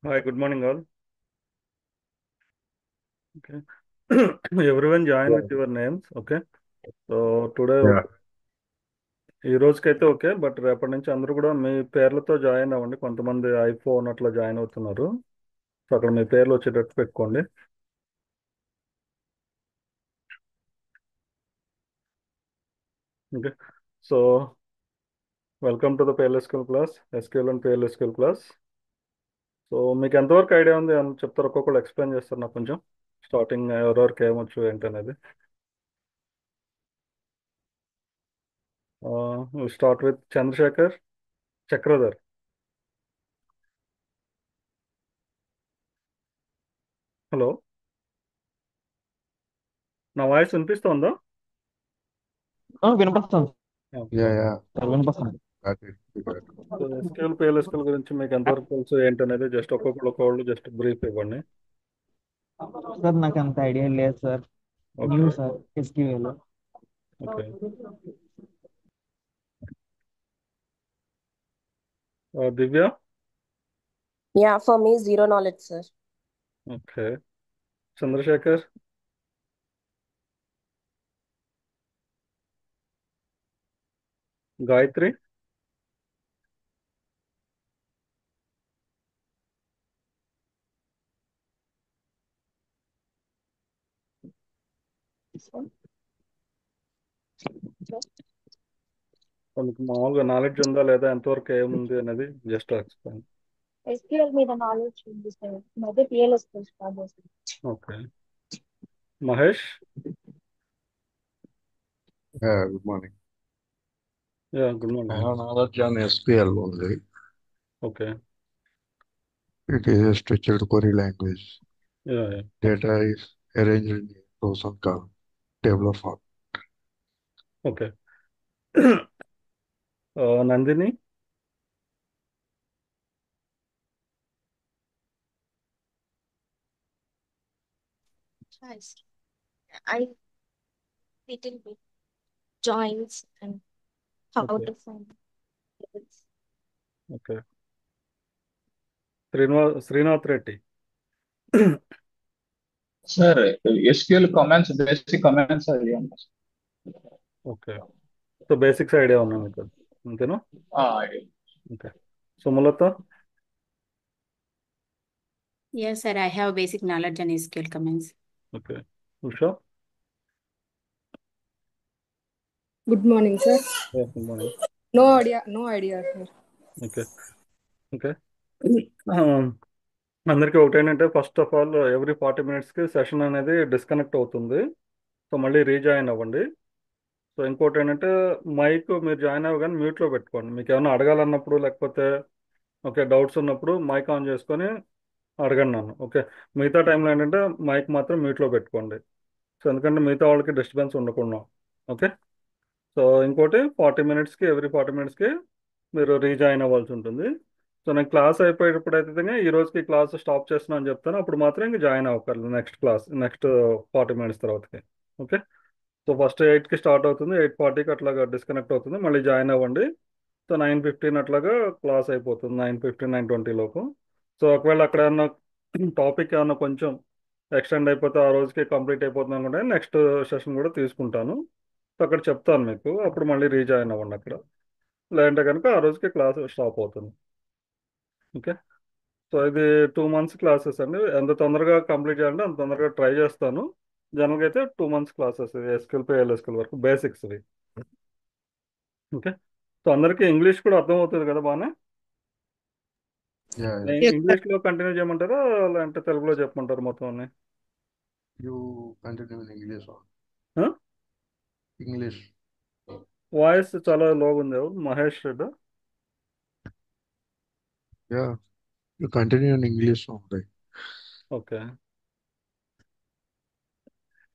Hi, good morning, all. Okay. Everyone join Yeah, with your names. Okay. So today, yeah. okay. ఈ రోజుకైతే okay but రేపటి నుంచి అందరూ కూడా మీ పేర్లతో జాయిన్ అవ్వండి. కొంతమంది ఐఫోన్ అట్లా జాయిన్ అవుతున్నారు. సో అక్కడ మీ పేర్లు వచ్చేటట్టు పెట్టుకోండి. Okay. So welcome to the పేర్ల స్కూల్ క్లాస్, ఎస్క్యూఎల్ అండ్ పేర్ల స్కూల్ క్లాస్. సో మీకు ఎంతవరకు ఐడియా ఉంది అని చెప్తారు, ఒక్కొక్కరు ఎక్స్ప్లెయిన్ చేస్తారు నాకు కొంచెం. స్టార్టింగ్ ఎవరెవరికి ఏమొచ్చు ఏంటనేది. Start with Chandrasekhar Chakradhar. Hello, నా వాయిస్ వినిపిస్తుందా? వినపడుతుంది ఓకే. Yeah, yeah. సార్, వినపడుతుంది. Got it. We got it. So SQL PL SQL గురించి మీకు ఎంతవరకు తెలుసు ఏంటనేది జస్ట్ ఒక్కొక్కళ్ళు జస్ట్ బ్రీఫ్ ఇవ్వండి. సార్ నాకు అంత ఐడియా లేదు sir. New okay. Sir SQL. Okay. Divya. Yeah, for me, zero knowledge, sir. Okay. Chandrasekhar. Gayathri. మీకు మామూలుగా నాలెడ్జ్ ఉందా లేదా, ఎంతవరకు ఏముంది అనేది జస్ట్ ఎక్స్ప్లెయిన్. ఎస్క్యూఎల్ మీద నాలెడ్జ్ ఉంది సార్. ఈ మధ్య పిఎల్ఎస్క్యూఎల్ స్టార్ట్ చేస్తాను. Okay. Mahesh. Yeah, good morning. Yeah, good I morning. have knowledge on SQL only. Okay. It is a structured query language. Yeah, yeah. Data is arranged in rows and columns, table form. Okay. Nandini. Nice. I little bit joins and how okay. to find tables. Okay. Srinath Reddy. Sir SQL commands basic commands అది okay. So basics idea ఉన్నా మీకు, అంతేనా? Okay. Sumalatha. Yes, sir. I have basic knowledge on SQL commands. Okay. Usha. Good morning, sir. Yeah, good morning. No idea, sir. Okay. Okay. అందరికీ ఒకటేంటంటే, first of all every 40 మినిట్స్కి session అనేది disconnect అవుతుంది. So మళ్ళీ rejoin అవ్వండి. సో ఇంకోటి ఏంటంటే, mic మీరు జాయిన్ అవ్వగానే మ్యూట్లో పెట్టుకోండి. మీకు ఏమైనా అడగాలన్నప్పుడు లేకపోతే ఓకే డౌట్స్ ఉన్నప్పుడు మైక్ ఆన్ చేసుకొని అడగండి నన్ను. ఓకే. మిగతా టైంలో ఏంటంటే మైక్ మాత్రం మ్యూట్లో పెట్టుకోండి. సో ఎందుకంటే మిగతా వాళ్ళకి డిస్టర్బెన్స్ ఉండకుండా. ఓకే. సో ఇంకోటి 40 మినిట్స్కి, ఎవ్రీ 40 మినిట్స్కి మీరు రీజాయిన్ అవ్వాల్సి ఉంటుంది. సో నేను క్లాస్ అయిపోయేటప్పుడు అయితే ఈ రోజుకి క్లాస్ స్టాప్ చేస్తున్నాను అని చెప్తాను, అప్పుడు మాత్రం ఇంక జాయిన్ అవ్వక్కర్లేదు నెక్స్ట్ క్లాస్, నెక్స్ట్ 40 మినిట్స్ తర్వాతకి. ఓకే. సో ఫస్ట్ 8కి స్టార్ట్ అవుతుంది, 8:40కి అట్లాగా డిస్కనెక్ట్ అవుతుంది, మళ్ళీ జాయిన్ అవ్వండి. సో 9:15 అట్లాగా క్లాస్ అయిపోతుంది, 9:15, 9:20 లోపు. సో ఒకవేళ అక్కడ ఏమన్నా టాపిక్ ఏమన్నా కొంచెం ఎక్స్టెండ్ అయిపోతే ఆ రోజుకి కంప్లీట్ అయిపోతుంది అనుకుంటే నెక్స్ట్ సెషన్ కూడా తీసుకుంటాను. సో అక్కడ చెప్తాను మీకు, అప్పుడు మళ్ళీ రీజాయిన్ అవ్వండి అక్కడ. లేదంటే కనుక ఆ రోజుకి క్లాస్ స్టాప్ అవుతుంది. ఓకే. సో ఇది 2 మంత్స్ క్లాసెస్ అండి. ఎంత తొందరగా కంప్లీట్ చేయాలంటే అంత తొందరగా ట్రై చేస్తాను. జనరల్గా అయితే 2 మంత్స్ క్లాసెస్, ఎస్క్యూఎల్ పిఎల్ఎస్క్యూఎల్ వరకు బేసిక్స్ ఇవి. ఓకే. సో అందరికీ ఇంగ్లీష్ కూడా అర్థమవుతుంది కదా బాగానే? Yeah, yeah. Yes, sir. ఇంగ్లీష్లో కంటిన్యూ చేయమంటారా లేదంటే తెలుగులో చెప్పమంటారు మొత్తం అన్ని? You continue in English or ఆ? English. వాయిస్ చాలా లోగా ఉంది. ఎవరు? Mahesh Reddy. Yeah, you continue in English only okay.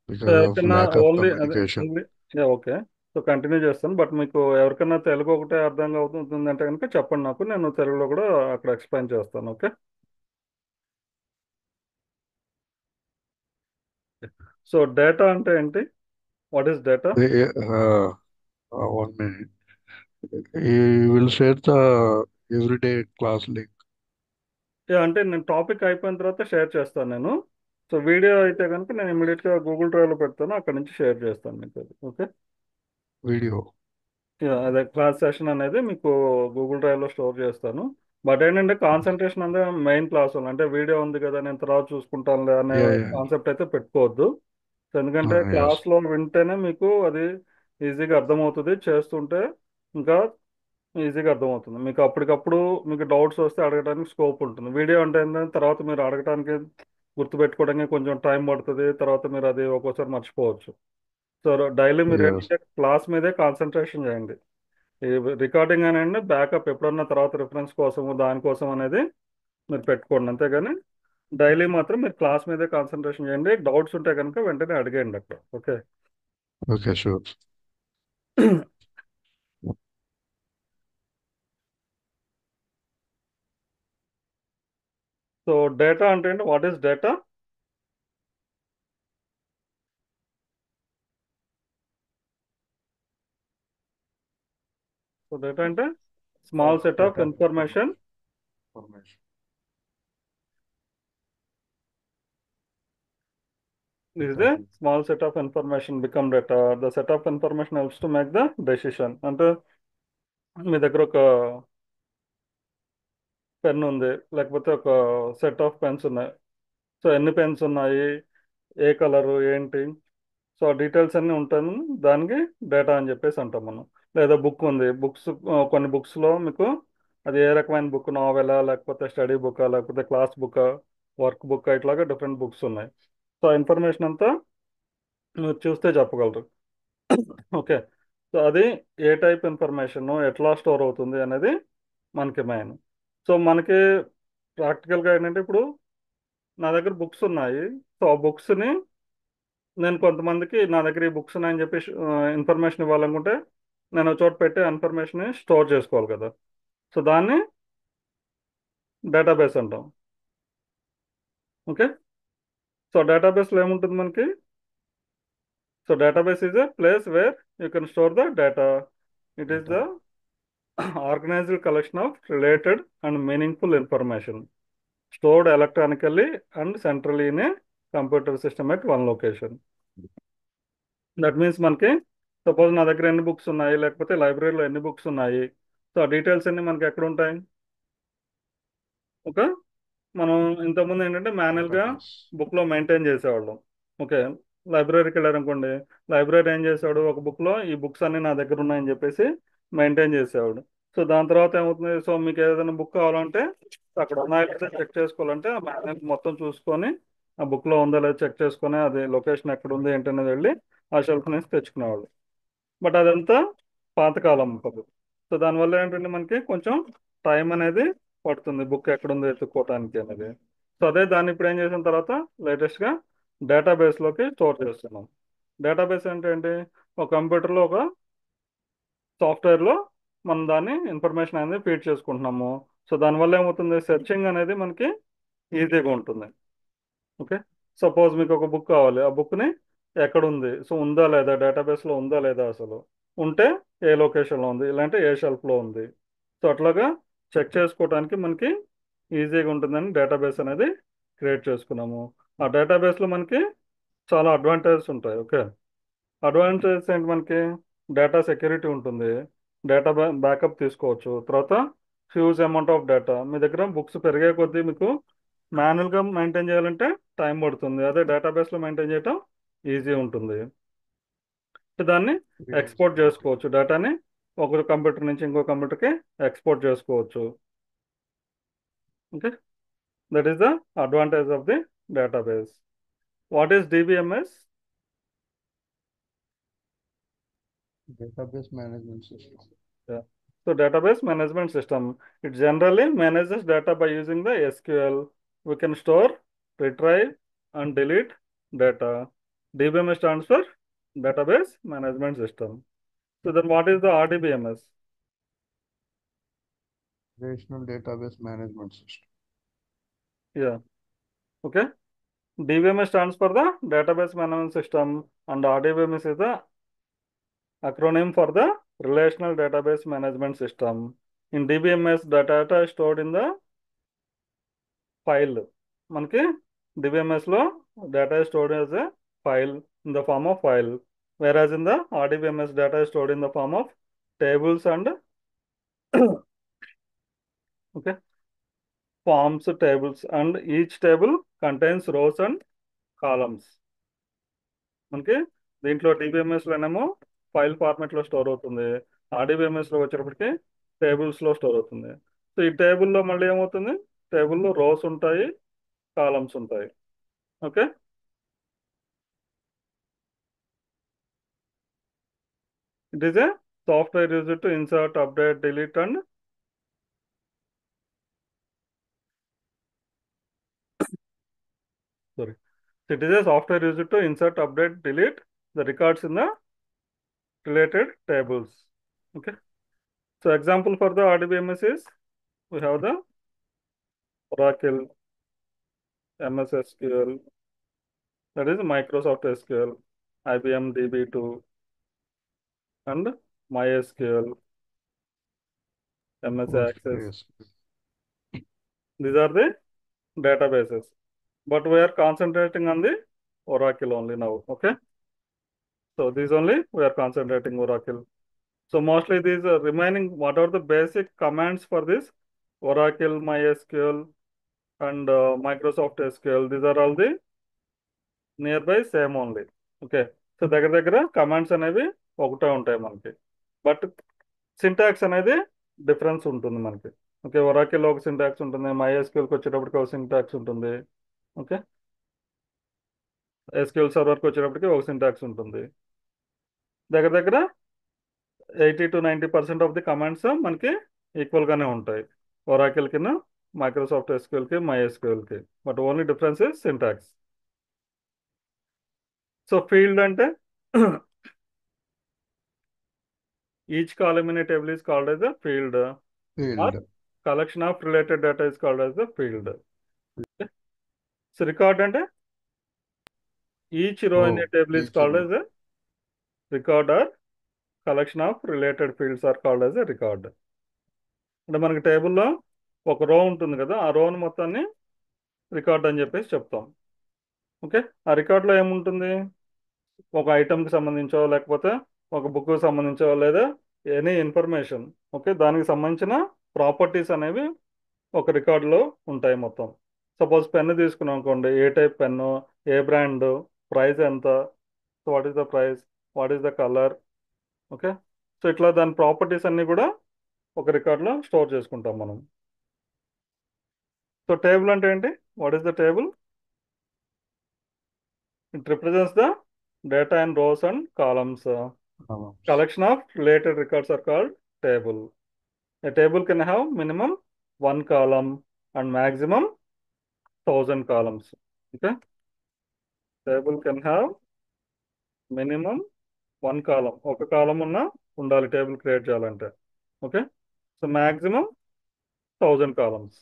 So because of ఎవరికన్నా lack of ఓన్లీ అదే communication. English, okay. So continue చేస్తాను, బట్ మీకు ఎవరికైనా తెలుగు ఒకటే అర్థం అవుతుందంటే కనుక చెప్పండి నాకు, నేను తెలుగులో కూడా అక్కడ ఎక్స్ప్లెయిన్ చేస్తాను. ఓకే. సో డేటా అంటే ఏంటి? What is data? One minute. You will share the everyday class link. అంటే నేను టాపిక్ అయిపోయిన తర్వాత షేర్ చేస్తాను నేను. సో వీడియో అయితే కనుక నేను ఇమీడియట్గా గూగుల్ డ్రైవ్లో పెడతాను, అక్కడ నుంచి షేర్ చేస్తాను మీకు అది. ఓకే. వీడియో. అదే క్లాస్ సెషన్ అనేది మీకు గూగుల్ డ్రైవ్లో స్టోర్ చేస్తాను. బట్ ఏంటంటే కాన్సన్ట్రేషన్ అనేది మెయిన్ క్లాస్ అంటే వీడియో ఉంది కదా నేను తర్వాత చూసుకుంటానులే అనే యా యా కాన్సెప్ట్ అయితే పెట్టుకోవద్దు. సో ఎందుకంటే ఎస్ క్లాస్లో వింటేనే మీకు అది ఈజీగా అర్థమవుతుంది, చేస్తుంటే ఇంకా ఈజీగా అర్థమవుతుంది మీకు. అప్పటికప్పుడు మీకు డౌట్స్ వస్తే అడగడానికి స్కోప్ ఉంటుంది. వీడియో అంటే ఏంటంటే తర్వాత మీరు అడగడానికి గుర్తుపెట్టుకోవడానికి కొంచెం టైం పడుతుంది, తర్వాత మీరు అది ఒక్కోసారి మర్చిపోవచ్చు. సో డైలీ మీరు ఎస్ ఏంటంటే క్లాస్ మీదే కాన్సన్ట్రేషన్ చేయండి. ఈ రికార్డింగ్ అనేది బ్యాకప్ ఎప్పుడన్నా తర్వాత రిఫరెన్స్ కోసము దానికోసం అనేది మీరు పెట్టుకోండి, అంతేగాని డైలీ మాత్రం మీరు క్లాస్ మీదే కాన్సన్ట్రేషన్ చేయండి. డౌట్స్ ఉంటే కనుక వెంటనే అడిగేయండి అక్కడ. Okay. Okay sure. So data అంటే ఏంటి? What is data? So data అంటే small set of data information information. is a small set of information become data. The set of information helps to make the decision. అంటే మీ దగ్గర ఒక pen ఉంది, లేకపోతే ఒక set of pens ఉన్నాయి. So ఎన్ని pens ఉన్నాయి, ఏ కలరు ఏంటి, సో ఆ డీటెయిల్స్ అన్నీ ఉంటాయి, దానికి డేటా అని చెప్పేసి అంటాం మనం. లేదా బుక్ ఉంది, బుక్స్ కొన్ని బుక్స్లో మీకు అది ఏ రకమైన బుక్, నావెలా లేకపోతే స్టడీ బుక్ లేకపోతే క్లాస్ బుక్, వర్క్ బుక్, ఇట్లాగా డిఫరెంట్ బుక్స్ ఉన్నాయి. సో ఆ ఇన్ఫర్మేషన్ అంతా మీరు చూస్తే చెప్పగలరు. ఓకే. సో అది ఏ టైప్ ఇన్ఫర్మేషన్ ఎట్లా స్టోర్ అవుతుంది అనేది మనకి మెయిన్. సో మనకి ప్రాక్టికల్గా ఏంటంటే ఇప్పుడు నా దగ్గర బుక్స్ ఉన్నాయి. సో ఆ బుక్స్ని నేను కొంతమందికి నా దగ్గర ఈ బుక్స్ ఉన్నాయని చెప్పి ఇన్ఫర్మేషన్ ఇవ్వాలనుకుంటే నేను ఒక చోట పెట్టి ఇన్ఫర్మేషన్ స్టోర్ చేసుకోవాలి కదా. సో దాన్ని డేటాబేస్ అంటాం. ఓకే. సో డేటాబేస్లో ఏముంటుంది మనకి? So database is a place where you can store the data. It is the organized collection of related and meaningful information stored electronically and centrally in a computer system at one location. That means మనకి suppose నా దగ్గర ఎన్ని books ఉన్నాయి, లేకపోతే లైబ్రరీలో ఎన్ని books ఉన్నాయి, so ఆ డీటెయిల్స్ అన్ని మనకి ఎక్కడ ఉంటాయి? ఓకే. మనం ఇంతకుముందు ఏంటంటే మాన్యువల్గా డేటాబేస్. బుక్లో మెయింటైన్ చేసేవాళ్ళం. ఓకే. లైబ్రరీకి వెళ్ళారనుకోండి, లైబ్రరీ ఏం చేసేవాడు, ఒక బుక్లో ఈ బుక్స్ అన్ని నా దగ్గర ఉన్నాయని చెప్పేసి మెయింటైన్ చేసేవాడు. సో దాని తర్వాత ఏమవుతుంది, సో మీకు ఏదైనా బుక్ కావాలంటే అక్కడ ఉన్నాయో లేదో చెక్ చేసుకోవాలంటే ఆ మాన్యువల్ మొత్తం చూసుకొని ఆ బుక్లో ఉందో లేదో చెక్ చేసుకొని అది లొకేషన్ ఎక్కడ ఉంది ఏంటనేది వెళ్ళి ఆ షెల్ఫ్ నుంచి తెచ్చుకునేవాళ్ళు. బట్ అదంతా పాతకాలం పద్ధతి. సో దానివల్ల ఏంటంటే మనకి కొంచెం టైం అనేది పడుతుంది బుక్ ఎక్కడుందో ఎత్తుక్కోవటానికి అనేది. సో అదే దాన్ని ఇప్పుడు ఏం చేసిన తర్వాత లేటెస్ట్గా డేటాబేస్లోకి స్టోర్ చేస్తున్నాం. డేటాబేస్ అంటే ఏంటి? ఒక కంప్యూటర్లో ఒక సాఫ్ట్వేర్లో మనం దాన్ని ఇన్ఫర్మేషన్ అనేది ఫీడ్ చేసుకుంటున్నాము. సో దానివల్ల ఏమవుతుంది, సెర్చింగ్ అనేది మనకి ఈజీగా ఉంటుంది. ఓకే. సపోజ్ మీకు ఒక బుక్ కావాలి, ఆ బుక్ని ఎక్కడుంది, సో ఉందా లేదా, డేటాబేస్లో ఉందా లేదా, అసలు ఉంటే ఏ లొకేషన్లో ఉంది, ఇలాంటి ఏ షెల్ఫ్లో ఉంది, సో అట్లాగా చెక్ చేసుకోవడానికి మనకి ఈజీగా ఉంటుందని డేటాబేస్ అనేది క్రియేట్ చేసుకున్నాము. ఆ డేటాబేస్లో మనకి చాలా అడ్వాంటేజెస్ ఉంటాయి. ఓకే. అడ్వాంటేజెస్ ఏంటి? మనకి డేటా సెక్యూరిటీ ఉంటుంది, డేటా బ్యాకప్ తీసుకోవచ్చు, తర్వాత హ్యూజ్ అమౌంట్ ఆఫ్ డేటా. మీ దగ్గర బుక్స్ పెరిగే కొద్దీ మీకు మాన్యువల్గా మెయింటైన్ చేయాలంటే టైం పడుతుంది, అదే డేటాబేస్లో మెయింటైన్ చేయటం ఈజీ ఉంటుంది. దాన్ని ఎక్స్పోర్ట్ చేసుకోవచ్చు, డేటాని ఒక కంప్యూటర్ నుంచి ఇంకో కంప్యూటర్కి ఎక్స్పోర్ట్ చేసుకోవచ్చు. Okay. That is the advantage of the database. What is DBMS? Database management system. Yeah. So database management system, it generally manages data by using the SQL. We can store, retrieve, and delete data. DBMS stands for Database Management System. So then what is the RDBMS? Relational database management system. Yeah. Okay. DBMS stands for the Database Management System and RDBMS is the acronym for the Relational Database Management System. In DBMS, the data is stored in the file. మనకి డిబిఎంఎస్లో data is stored as a file in the form of file, whereas in the RDBMS data is stored in the form of tables and okay, forms, tables, and each table contains rows and columns. మనకి దీంట్లో డిబిఎంఎస్లోనేమో file ఫార్మాట్లో store అవుతుంది, ఆర్డీబీఎంఎస్లో వచ్చేటప్పటికి టేబుల్స్లో store అవుతుంది. So ఈ టేబుల్లో మళ్ళీ ఏమవుతుంది, టేబుల్లో రోస్ ఉంటాయి, కాలమ్స్ ఉంటాయి. Okay, it is a software used to insert, update, delete and sorry, it is a software used to insert, update, delete the records in the related tables. Okay, so example for the RDBMS is we have the Oracle, MS SQL, that is Microsoft SQL, IBM DB2 and MySQL, MS Access. Yes. These are the databases, but we are concentrating on the Oracle only now. Okay, so these only we are concentrating Oracle. So mostly these are remaining, what are the basic commands for this Oracle, MySQL and Microsoft SQL, these are all the nearby same only. Okay, so దగ్గర దగ్గర commands అనేవి ఒకటే ఉంటాయి మనకి, but syntax అనేది difference ఉంటుంది మనకి. Okay, ఒరాకిల్లో ఒక సింటాక్స్ ఉంటుంది, MySQLకి వచ్చేటప్పటికి ఒక సింటాక్స్ ఉంటుంది. ఓకే, SQL సర్వర్కి వచ్చేటప్పటికి ఒక సింటాక్స్ ఉంటుంది. దగ్గర దగ్గర 80 to 90% ఆఫ్ ది కమాండ్స్ మనకి ఈక్వల్గానే ఉంటాయి ఒరాకిల్కి, మైక్రోసాఫ్ట్ ఎస్క్యూఎల్కి, MySQLకి, but only difference is syntax. So field అంటే each column in a table is called as a field, or Field. collection of related data is called as a field. So record అంటే each row in a table is Each called row. as a record, or collection of related fields are called as a record. అంటే మనకి టేబుల్లో ఒక రో ఉంటుంది కదా, ఆ రోని మొత్తాన్ని రికార్డ్ అని చెప్పేసి చెప్తాం. ఓకే, ఆ రికార్డులో ఏముంటుంది, ఒక ఐటమ్కి సంబంధించో లేకపోతే ఒక బుక్కి సంబంధించో లేదా ఎనీ ఇన్ఫర్మేషన్, ఓకే, దానికి సంబంధించిన ప్రాపర్టీస్ అనేవి ఒక రికార్డులో ఉంటాయి మొత్తం. సపోజ్ పెన్ను తీసుకున్నాం అనుకోండి, ఏ టైప్ పెన్ను, ఏ బ్రాండ్, ప్రైస్ ఎంత, so what is the price, what is the colour. Okay, so ఇట్లా దాని ప్రాపర్టీస్ అన్నీ కూడా ఒక రికార్డులో స్టోర్ చేసుకుంటాం మనం. సో టేబుల్ అంటే ఏంటి, what is the table, it represents the data and rows and columns. Columns. Collection of related records are called table. A table can have minimum 1 column and maximum 1000 columns. Okay, table can have minimum 1 column. ఒక కాలం ఉండాలి table create చేయాలంటే. Okay, so maximum 1000 columns.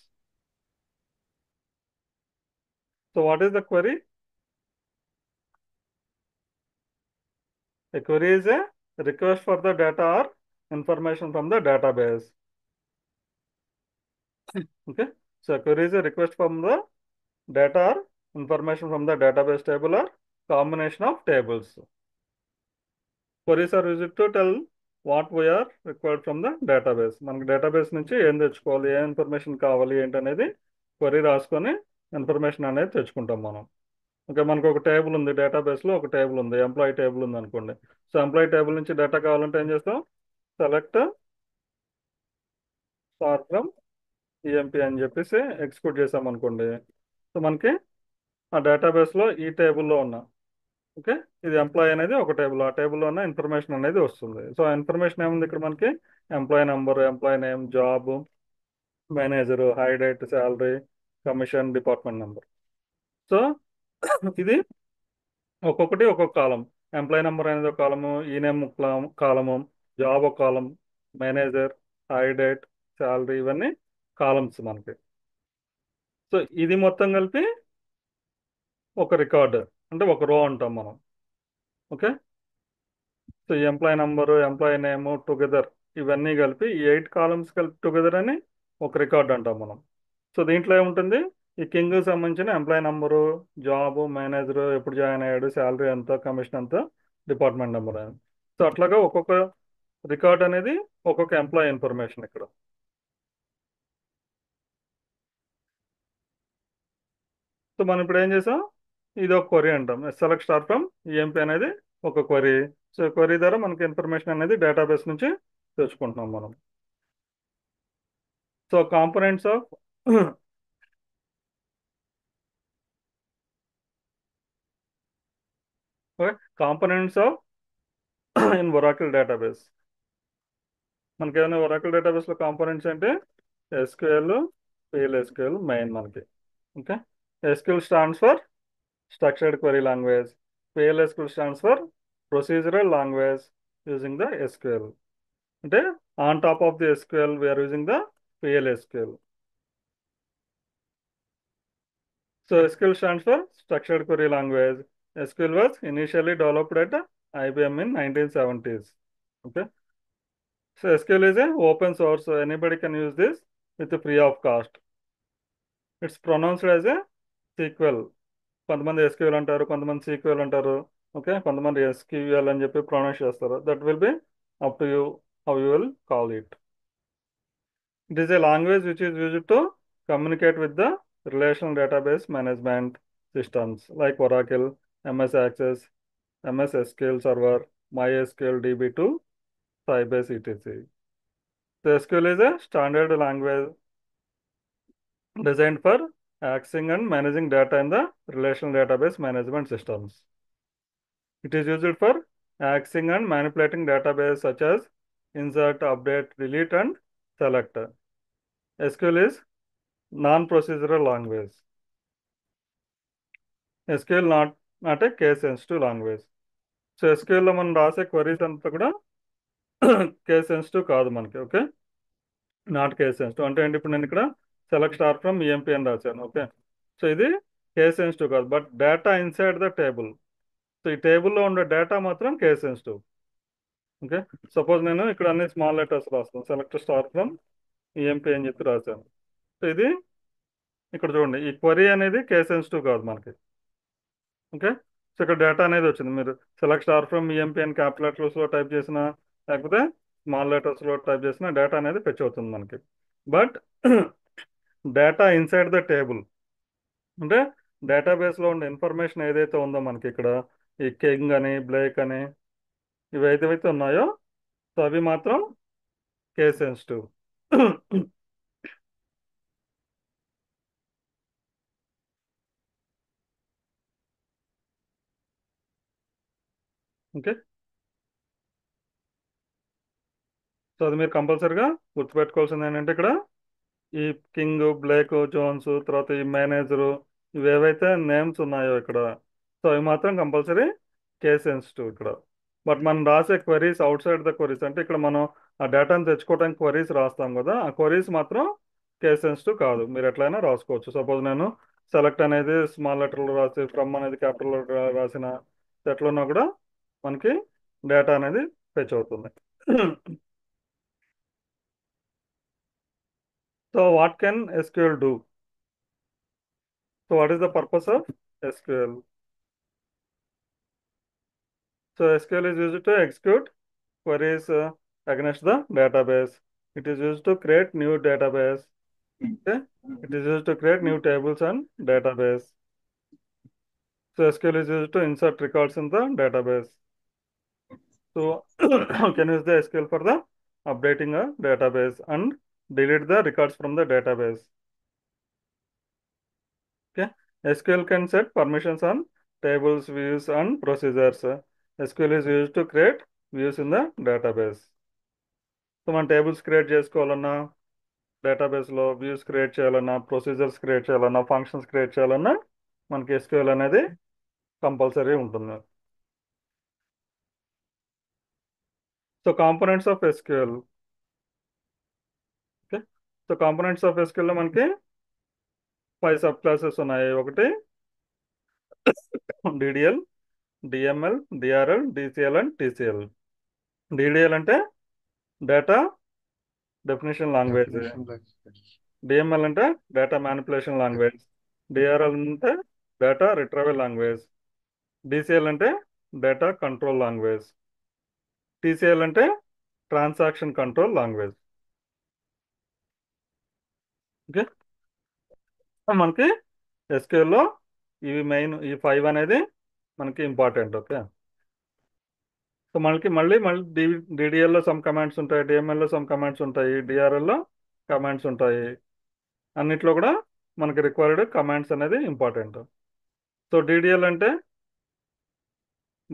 So what is the query? A query is a request for the data or information from the database. Okay, so a query is a request from the data or information from the database table or combination of tables. Queries are used to tell what we are required from the database. మనకి database నుంచి ఏం తెచ్చుకోవాలి, ఏ information కావాలి ఏంటనేది query రాసుకొని information అనేది తెచ్చుకుంటాం మనం. ఓకే, మనకు ఒక టేబుల్ ఉంది, డేటాబేస్లో ఒక టేబుల్ ఉంది, ఎంప్లాయీ టేబుల్ ఉంది అనుకోండి. సో ఎంప్లాయీ టేబుల్ నుంచి డేటా కావాలంటే ఏం చేస్తాం, సెలెక్ట్ స్టార్ ఫ్రమ్ ఈఎంపీ అని చెప్పేసి ఎగ్జిక్యూట్ చేసాం అనుకోండి. సో మనకి ఆ డేటాబేస్లో ఈ టేబుల్లో ఉన్న, ఓకే, ఇది ఎంప్లాయీ అనేది ఒక టేబుల్, ఆ టేబుల్లో ఉన్న ఇన్ఫర్మేషన్ అనేది వస్తుంది. సో ఆ ఇన్ఫర్మేషన్ ఏముంది ఇక్కడ మనకి, employee number, employee name, job, manager, high date, salary, commission, department number. So ఇది ఒక్కొక్కటి ఒక్కొక్క కాలం. ఎంప్లాయీ నెంబర్ అనేది ఒక కాలము, ఈ నేమ్ కాలము, జాబ్ ఒక కాలం, మేనేజర్, హై డేట్, శాలరీ, ఇవన్నీ కాలమ్స్ మనకి. సో ఇది మొత్తం కలిపి ఒక రికార్డ్, అంటే ఒక రో అంటాం మనం. ఓకే, సో ఈ ఎంప్లాయీ నెంబరు, ఎంప్లాయీ నేము టుగెదర్, ఇవన్నీ కలిపి ఈ 8 కాలమ్స్ కలిపి టుగెదర్ అని ఒక రికార్డ్ అంటాం మనం. సో దీంట్లో ఏముంటుంది, ఈ కింగ్ సంబంధించిన ఎంప్లాయీ నంబరు, జాబ్, మేనేజర్, ఎప్పుడు జాయిన్ అయ్యాడు, శాలరీ ఎంత, కమిషన్ ఎంత, డిపార్ట్మెంట్ నెంబర్ అని. సో అట్లాగా ఒక్కొక్క రికార్డ్ అనేది ఒక్కొక్క ఎంప్లాయీ ఇన్ఫర్మేషన్ ఇక్కడ. సో మనం ఇప్పుడు ఏం చేసాం, ఇది ఒక క్వరీ అంటాం. సెలెక్ట్ స్టార్ ఫ్రమ్ ఈఎంపీ అనేది ఒక క్వరీ. సో క్వరీ ద్వారా మనకి ఇన్ఫర్మేషన్ అనేది డేటాబేస్ నుంచి తెచ్చుకుంటున్నాం మనం. So components of components of in Oracle database. మనకి ఏమైనా ఒరాకిల్ డేటాబేస్లో కాంపోనెంట్స్ అంటే ఎస్క్యూఎల్, PL/SQL మెయిన్ మనకి. Okay, SQL stands for structured query language, PL/SQL stands for procedural language using the SQL. అంటే on top of the SQL we are using the PL/SQL. So SQL stands for Structured Query Language. SQL was initially developed at IBM in 1970s. Okay. So SQL is a open source, so anybody can use this with free of cost. It's pronounced as a SQL. కొంతమంది SQL అంటారు, కొంతమంది SQL అంటారు. Okay, కొంతమంది SQL అని చెప్పి pronounce చేస్తారు. That will be up to you how you will call it. It is a language which is used to communicate with the relational database management systems like Oracle, MS Access, MS SQL Server, MySQL DB2, Sybase, etc. So SQL is a standard language designed for accessing and managing data in the relational database management systems. It is used for accessing and manipulating database such as insert, update, delete, and select. SQL is non-procedural language. SQL not a case sensitive language. So SQL లో మనం రాసే queries అంతా కూడా case sensitive కాదు మనకి. Okay, not case sensitive అంటే ఏంటి, ఇప్పుడు నేను ఇక్కడ సెలెక్ట్ స్టార్ ఫ్రమ్ ఈఎంపీ అని రాశాను. ఓకే, సో ఇది కేస్ సెన్సిటివ్ కాదు, but data inside the table. So ఈ టేబుల్లో ఉండే డేటా మాత్రం కేస్ సెన్సిటివ్. ఓకే, సపోజ్ నేను ఇక్కడ అన్ని స్మాల్ లెటర్స్ రాస్తాను, సెలెక్ట్ స్టార్ ఫ్రమ్ ఈఎంపీ అని చెప్పి రాశాను. సో ఇది ఇక్కడ చూడండి, ఈ క్వరీ అనేది కేస్ సెన్సిటివ్ కాదు మనకి. ఓకే, సో ఇక్కడ డేటా అనేది వచ్చింది. మీరు సెలెక్ట్ స్టార్ ఫ్రమ్ ఈఎంపీ అని క్యాపిటల్ లెటర్స్లో టైప్ చేసిన, లేకపోతే స్మాల్ లెటర్స్లో టైప్ చేసిన డేటా అనేది ఫెచ్ అవుతుంది మనకి. But data inside the table అంటే డేటాబేస్లో ఉండే ఇన్ఫర్మేషన్ ఏదైతే ఉందో మనకి ఇక్కడ, ఈ కింగ్ అని, బ్లేక్ అని, ఇవి ఏదైతే ఉన్నాయో సో అవి మాత్రం కేస్ సెన్సిటివ్. ఓకే, సో అది మీరు కంపల్సరీగా గుర్తుపెట్టుకోవాల్సింది ఏంటంటే ఇక్కడ ఈ కింగ్, బ్లేక్, జోన్స్, తర్వాత ఈ మేనేజరు, ఇవి ఏవైతే నేమ్స్ ఉన్నాయో ఇక్కడ, సో అవి మాత్రం కంపల్సరీ కేస్ సెన్సిటివ్ ఇక్కడ. బట్ మనం రాసే queries out side the queries అంటే ఇక్కడ మనం ఆ డేటాను తెచ్చుకోవడానికి క్వరీస్ రాస్తాం కదా, ఆ క్వరీస్ మాత్రం కేస్ సెన్సిటివ్ కాదు. మీరు ఎట్లయినా రాసుకోవచ్చు. సపోజ్ నేను సెలెక్ట్ అనేది స్మాల్ లెటర్లో రాసి, ఫ్రమ్ అనేది క్యాపిటల్ రాసిన, ఎట్లున్నా కూడా మనకి డేటా అనేది ఫెచ్ అవుతుంది. So what can SQL do? So what is the purpose of SQL? So SQL is used to execute queries against the database. It is used to create new database. Okay? It is used to create new tables and database. So SQL is used to insert records in the database. So you can use the SQL for the updating a database and delete the records from the database. Okay, SQL can set permissions on tables, views, and procedures. SQL is used to create views in the database. So మనం tables create చేసుకోవాలన్నా, డేటాబేస్లో views create చేయాలన్నా, procedures create చేయాలన్నా, functions create చేయాలన్నా మనకి SQL అనేది compulsory ఉంటుంది. So components of SQL. Okay, so components of SQL లో మనకి 5 సబ్ క్లాసెస్ ఉన్నాయి. ఒకటి DDL, DML, DRL, DCL and TCL. DDL అంటే data definition language, Definition language. DML అంటే డేటా మ్యానిపులేషన్ లాంగ్వేజ్, డిఆర్ఎల్ అంటే డేటా రిట్రీవల్ లాంగ్వేజ్, డిసిఎల్ అంటే data control language, TCL అంటే transaction control language. Okay, మనకి ఎస్క్యూఎల్లో ఇవి main, ఈ 5 అనేది మనకి ఇంపార్టెంట్. ఓకే, సో మళ్ళీ మళ్ళీ మళ్ళీ డిడిఎల్లో సమ్ కమాండ్స్ ఉంటాయి, డిఎంఎల్లో సమ్ కమాండ్స్ ఉంటాయి, డిఆర్ఎల్లో కమాండ్స్ ఉంటాయి. అన్నిట్లో కూడా మనకి రిక్వైర్డ్ కమాండ్స్ అనేది ఇంపార్టెంట్. సో డిడిఎల్ అంటే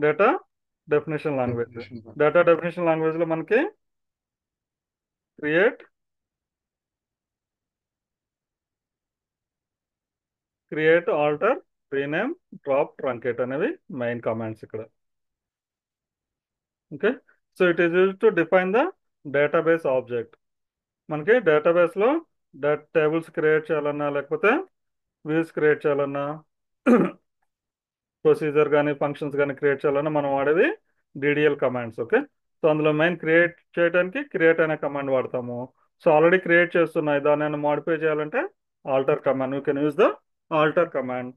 data definition language. Definition data definition లాంగ్వేజ్లో మనకి create, alter, rename, drop, truncate అనేవి మెయిన్ కమాండ్స్ ఇక్కడ. Okay, so it is use to define the database object. మనకి డేటాబేస్లో టేబుల్స్ క్రియేట్ చేయాలన్నా, లేకపోతే వ్యూస్ క్రియేట్ చేయాలన్నా, ప్రొసీజర్ కానీ ఫంక్షన్స్ కానీ క్రియేట్ చేయాలన్నా మనం వాడేది డిడిఎల్ కమాండ్స్. ఓకే, సో అందులో మెయిన్ క్రియేట్ చేయడానికి క్రియేట్ అనే కమాండ్ వాడతాము. సో ఆల్రెడీ క్రియేట్ చేస్తున్నాయి, దాన్ని మోడిఫై చేయాలంటే alter command, you can use the alter command.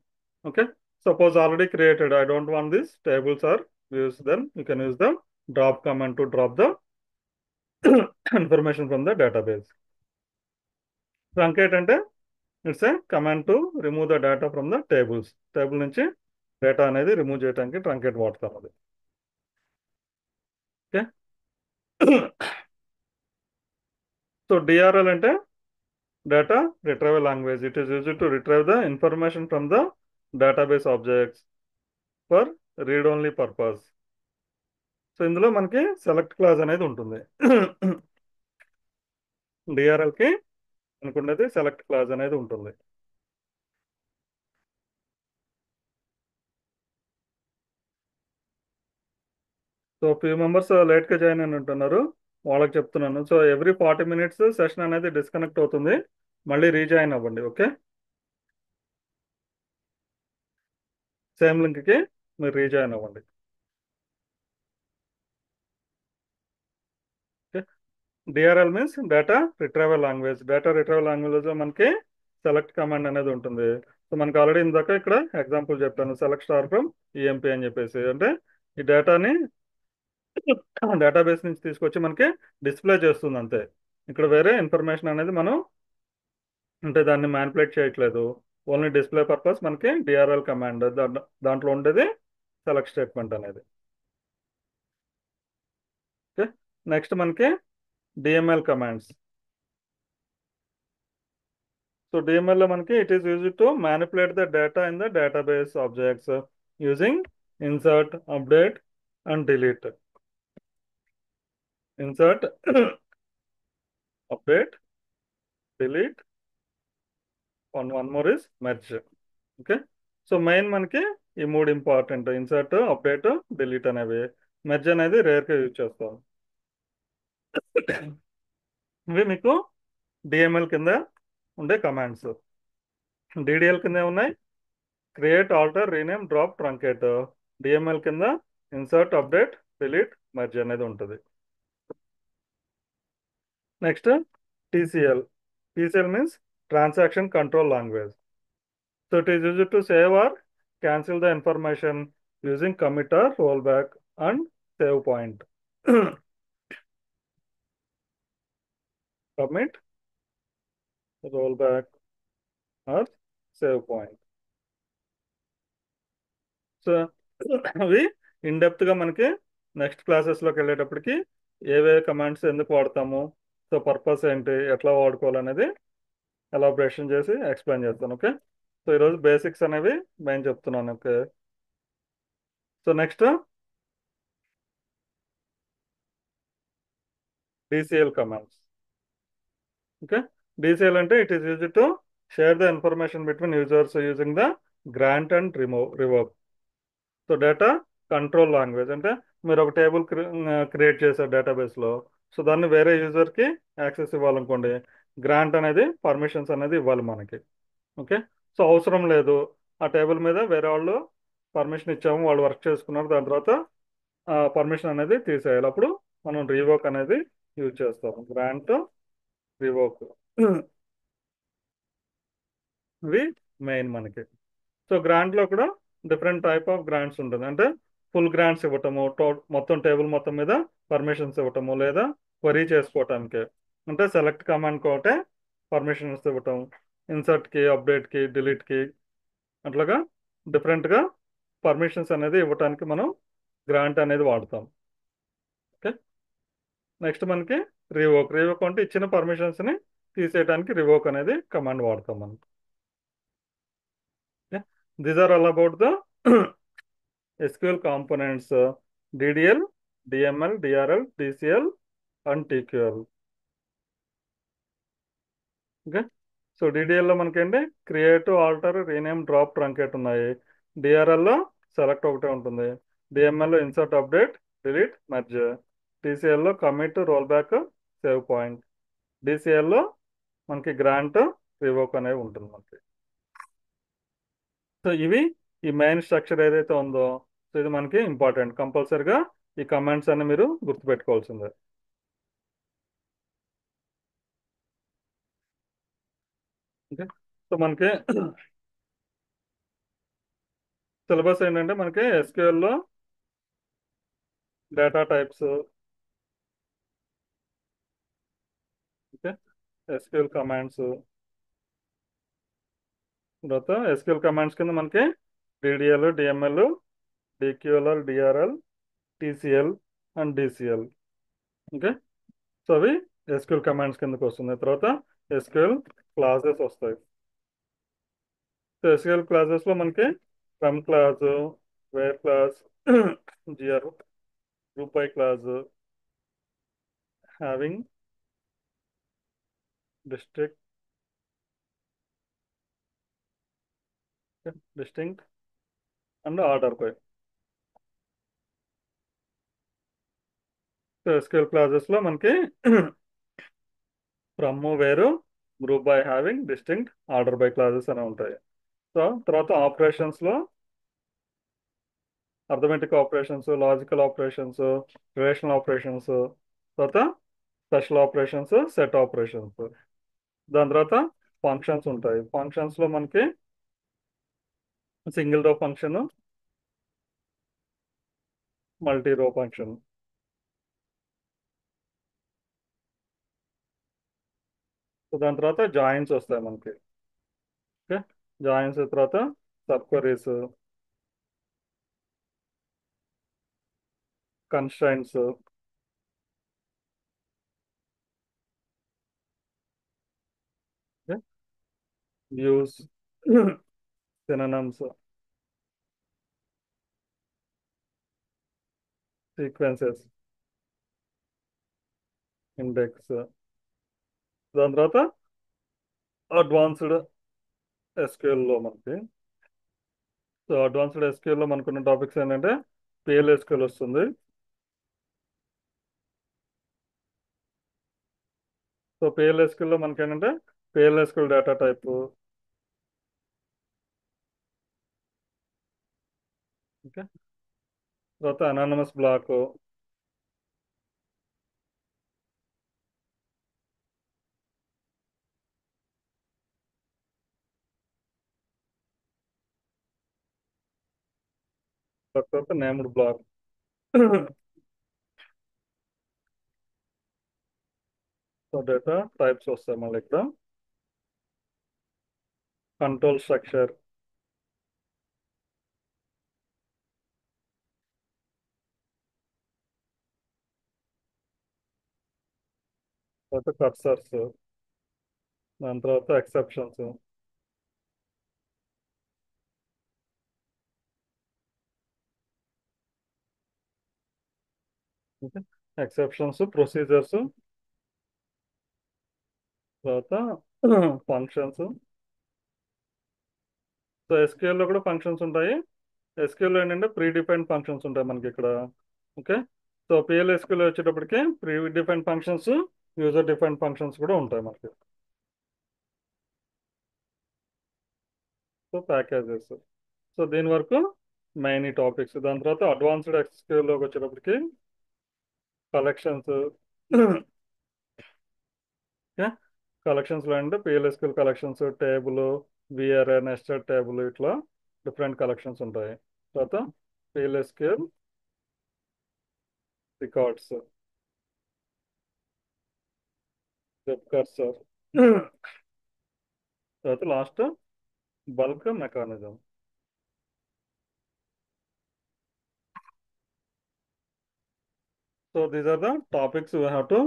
Okay, suppose already created, I don't want this tables or views, then you can use the drop command to drop the information from the database. Truncate అంటే it's a command to remove the data from the tables. Table నుంచి data అనేది remove చేయడానికి truncate వాడతాం అది. Okay, so DRL అంటే data retrieval language. It is used to retrieve the information from the database objects for read only purpose. So ఇందులో మనకి select clause అనేది ఉంటుంది. డిఆర్ఎల్కి అనుకున్నది సెలెక్ట్ క్లాజ్ అనేది ఉంటుంది. సో ఫ్యూ మెంబర్స్ లేట్గా జాయిన్ అని ఉంటున్నారు, వాళ్ళకి చెప్తున్నాను. సో ఎవ్రీ 40 minutes సెషన్ అనేది డిస్కనెక్ట్ అవుతుంది, మళ్ళీ రీజాయిన్ అవ్వండి. ఓకే, సేమ్ లింక్కి మీరు రీజాయిన్ అవ్వండి. Okay, DRL means data retrieval language. Data retrieval లాంగ్వేజ్లో మనకి సెలెక్ట్ కమాండ్ అనేది ఉంటుంది. సో మనకి ఆల్రెడీ ఇందాక ఇక్కడ ఎగ్జాంపుల్ చెప్పాను, సెలెక్ట్ స్టార్ ఫ్రమ్ ఈఎంపీ అని చెప్పేసి. అంటే ఈ డేటాని డేటాబేస్ నుంచి తీసుకొచ్చి మనకి డిస్ప్లే చేస్తుంది అంతే. ఇక్కడ వేరే ఇన్ఫర్మేషన్ అనేది మనం అంటే దాన్ని మ్యానిపులేట్ చేయట్లేదు, ఓన్లీ డిస్ప్లే పర్పస్ మనకి డిఆర్ఎల్ కమాండ్, దాంట్లో ఉండేది సెలెక్ట్ స్టేట్మెంట్ అనేది. ఓకే, నెక్స్ట్ మనకి డిఎంఎల్ కమాండ్స్. సో డిఎంఎల్లో మనకి it is used to manipulate the data in the database objects using insert, update and delete. Insert, update, delete, one more is merge. Okay, so main మనకి ఈ 3 important, insert, update, delete అనేవి. Merge అనేది రేర్గా use చేస్తాం. ఇవి మీకు DML కింద ఉండే కమాండ్స్. డిడిఎల్ కింద ఉన్నాయి create, alter, rename, drop, truncate. DML కింద ఇన్సర్ట్, అప్డేట్, డిలీట్, మెర్జ్ అనేది ఉంటుంది. Next TCL. TCL means transaction control language. So it is used to save or cancel the information using commit or roll back and save point. Commit, roll back or save point. So అవి ఇన్డెప్త్గా మనకి next క్లాసెస్లోకి వెళ్ళేటప్పటికి ఏవే commands ఎందుకు వాడతాము, so purpose ఏంటి, ఎట్లా వాడుకోవాలనేది ఎలాబరేషన్ చేసి ఎక్స్ప్లెయిన్ చేస్తాను. ఓకే, సో ఈరోజు బేసిక్స్ అనేవి నేను చెప్తున్నాను. Okay, so next DCL commands. Okay, DCL అంటే it is used to share the information between users using the grant and revoke. So data control language అంటే మీరు ఒక టేబుల్ క్రియేట్ చేశారు డేటాబేస్లో, సో దాన్ని వేరే యూజర్కి యాక్సెస్ ఇవ్వాలనుకోండి, గ్రాంట్ అనేది పర్మిషన్స్ అనేది ఇవ్వాలి మనకి. ఓకే, సో అవసరం లేదు, ఆ టేబుల్ మీద వేరే వాళ్ళు పర్మిషన్ ఇచ్చాము, వాళ్ళు వర్క్ చేసుకున్నారు, దాని తర్వాత పర్మిషన్ అనేది తీసేయాలి. అప్పుడు మనం రివోక్ అనేది యూజ్ చేస్తాము, గ్రాంట్, రివోక్. ఇవి మెయిన్ మనకి. సో గ్రాంట్లో కూడా డిఫరెంట్ టైప్ ఆఫ్ గ్రాంట్స్ ఉంటుంది. అంటే ఫుల్ గ్రాంట్స్ ఇవ్వటము, మొత్తం టేబుల్ మొత్తం మీద పర్మిషన్స్ ఇవ్వటము, లేదా క్వరీ చేసుకోవటానికి అంటే సెలెక్ట్ కమాండ్ ఒకటే పర్మిషన్స్ ఇవ్వటం, ఇన్సర్ట్కి, అప్డేట్కి, డిలీట్కి అట్లాగా డిఫరెంట్గా పర్మిషన్స్ అనేది ఇవ్వటానికి మనం గ్రాంట్ అనేది వాడతాం. ఓకే, నెక్స్ట్ మనకి రివోక్ అంటే ఇచ్చిన పర్మిషన్స్ని తీసేయడానికి రివోక్ అనేది కమాండ్ వాడతాం మనం. These are all about the SQL components, DDL, DML, DRL, DCL, and TQL. Okay, so DDLలో మనకేంటి create, alter, rename, drop, truncate ఉన్నాయి. DRLలో సెలెక్ట్ ఒకటే ఉంటుంది. DMLలో ఇన్సర్ట్, అప్డేట్, డిలీట్, మెర్జ్. TCLలో commit, roll back, save point. DCLలో మనకి గ్రాంట్, రివోక్ అనేవి ఉంటుంది మనకి. సో ఇవి ఈ మెయిన్ స్ట్రక్చర్ ఏదైతే ఉందో, సో ఇది మనకి ఇంపార్టెంట్. కంపల్సరిగా ఈ కమాండ్స్ అన్ని మీరు గుర్తుపెట్టుకోవాల్సిందే. ఓకే, సో మనకి సిలబస్ ఏంటంటే మనకి SQLలో data types, okay, SQL commands, తర్వాత SQL కమాండ్స్ కింద మనకి DDL, DML, DQL, DRL, TCL and DCL. Okay, so అవి SQL కమాండ్స్ కిందకి వస్తుంది. తర్వాత SQL క్లాసెస్ వస్తాయి. సో SQL క్లాసెస్లో మనకి from class, where class, GR, group by class, having, district, distinct and order by. So SQL క్లాసెస్లో మనకి from, where, group by, having, distinct, order by classes అనేవి ఉంటాయి. సో తర్వాత ఆపరేషన్స్లో arithmetic operations, logical operations, relational operations, తర్వాత special operations, set operations. దాని తర్వాత functions ఉంటాయి. ఫంక్షన్స్లో మనకి single row function, multi row function. So దాని తర్వాత జాయిన్స్ వస్తాయి మనకి. ఓకే, జాయిన్స్ తర్వాత subqueries, constraints, views, synonyms, sequences, index. దాని తర్వాత అడ్వాన్స్డ్ SQLలో మనకి, సో అడ్వాన్స్డ్ SQLలో మనకున్న టాపిక్స్ ఏంటంటే PLSQL వస్తుంది. సో PLSQLలో మనకి ఏంటంటే PLSQL డేటా టైప్, ఓకే, తర్వాత అనానమస్ బ్లాక్, తర్వాత named block. So data types వస్తాయి మళ్ళీ ఇక్కడ. కంట్రోల్ స్ట్రక్చర్, తర్వాత కర్సర్స్, దాని తర్వాత ఎక్సెప్షన్స్. ఓకే, ఎక్సెప్షన్స్, ప్రొసీజర్స్, తర్వాత ఫంక్షన్స్. సో SQLలో కూడా ఫంక్షన్స్ ఉంటాయి. SQLలో ఏంటంటే ప్రీ డిఫైన్డ్ ఫంక్షన్స్ ఉంటాయి మనకి ఇక్కడ. ఓకే, సో PLSQL వచ్చేటప్పటికి pre defined functions, user defined functions కూడా ఉంటాయి మనకి. So packages. సో దీని వరకు మెయిన్ ఈ టాపిక్స్. దాని తర్వాత అడ్వాన్స్డ్ SQLలోకి వచ్చేటప్పటికి కలెక్షన్స్. ఓకే, కలెక్షన్స్లో అంటే PLSQL collections, table, VRA, nested table, ఇట్లా డిఫరెంట్ కలెక్షన్స్ ఉంటాయి. తర్వాత PLSQL రికార్డ్స్, వెబ్ కర్సర్, తర్వాత last bulk mechanism. So these are the topics we have to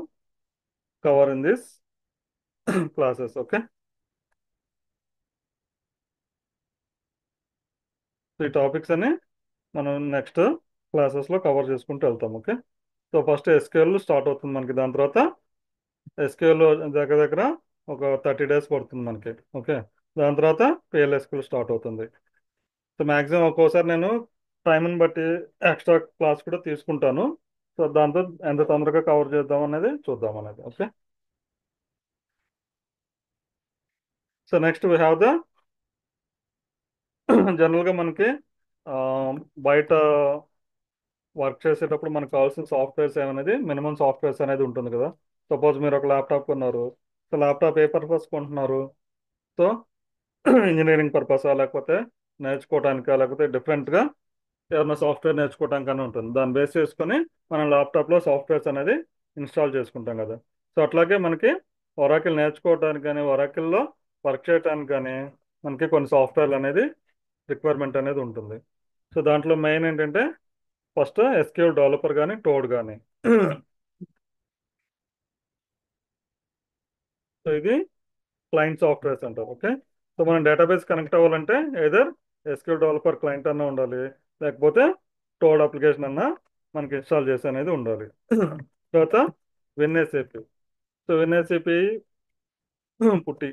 cover in this classes. Okay. So ఈ topics అని మనం next క్లాసెస్లో cover చేసుకుంటూ వెళ్తాం. Okay. So first SQL start అవుతుంది మనకి. దాని తర్వాత SQL దగ్గర దగ్గర ఒక 30 days పడుతుంది మనకి. ఓకే. దాని తర్వాత PLSQL స్టార్ట్ అవుతుంది. సో మ్యాక్సిమం ఒక్కోసారి నేను టైంని బట్టి ఎక్స్ట్రా క్లాస్ కూడా తీసుకుంటాను. సో దాంతో ఎంత తొందరగా కవర్ చేద్దాం అనేది చూద్దాం అనేది. Okay. So next we have the జనరల్గా మనకి బయట వర్క్ చేసేటప్పుడు మనకు కావాల్సిన సాఫ్ట్వేర్స్ ఏమనేది మినిమం సాఫ్ట్వేర్స్ అనేది ఉంటుంది కదా. సపోజ్ మీరు ఒక ల్యాప్టాప్ కొన్నారు. సో ల్యాప్టాప్ ఏ పర్పస్ కొంటున్నారు? సో ఇంజనీరింగ్ పర్పసా, లేకపోతే నేర్చుకోవడానికా, లేకపోతే డిఫరెంట్గా ఏదైనా సాఫ్ట్వేర్ నేర్చుకోవడానికనే ఉంటుంది. దాన్ని బేస్ చేసుకొని మనం ల్యాప్టాప్లో సాఫ్ట్వేర్స్ అనేది ఇన్స్టాల్ చేసుకుంటాం కదా. సో అట్లాగే మనకి ఒరాకిల్ నేర్చుకోవడానికి కానీ, ఒరాకిల్లో వర్క్ చేయడానికి కానీ మనకి కొన్ని సాఫ్ట్వేర్లు అనేది రిక్వైర్మెంట్ అనేది ఉంటుంది. సో దాంట్లో మెయిన్ ఏంటంటే ఫస్ట్ SQL డెవలపర్ కానీ, టోడ్ కానీ. సో ఇది క్లయింట్ సాఫ్ట్వేర్స్ అంటారు. ఓకే. సో మనం డేటాబేస్ కనెక్ట్ అవ్వాలంటే ఏదర్ SQL డెవలపర్ క్లయింట్ అన్నా ఉండాలి, లేకపోతే టోడ్ అప్లికేషన్ అన్నా మనకి ఇన్స్టాల్ చేసి అనేది ఉండాలి. తర్వాత WinSAP. సో WinSAP పుట్టి